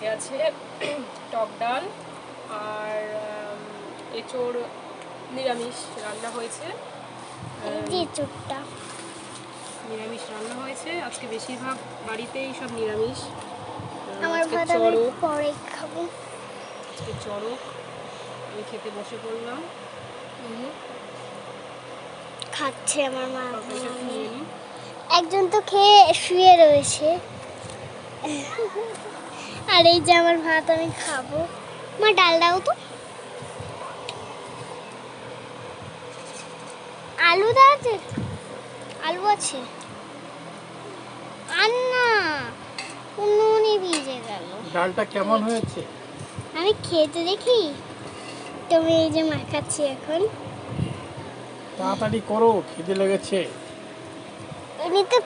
আজকে আছে টক ডাল আর এঁচোড় নিরামিষ রান্না হয়েছে। নিরামিষ রান্না হয়েছে আজকে, বেশিরভাগ বাড়িতেই সব নিরামিষ। আজকে চড়ক আমি খেতে বসে পড়লাম। খাচ্ছে আমার মা, একজন তো খেয়ে শুয়ে রয়েছে, আর এই যে আমার ভাত আমি খাবো। মা ডাল দাও তো, আলু আছে, আলু আছে আর না, নুনই ভিজে গেল। ডালটা কেমন হয়েছে আমি খেতে দেখি, তুমি এই যে মাখাচ্ছি এখন। তাড়াতাড়ি করো, খিদে লেগেছে। উনি তো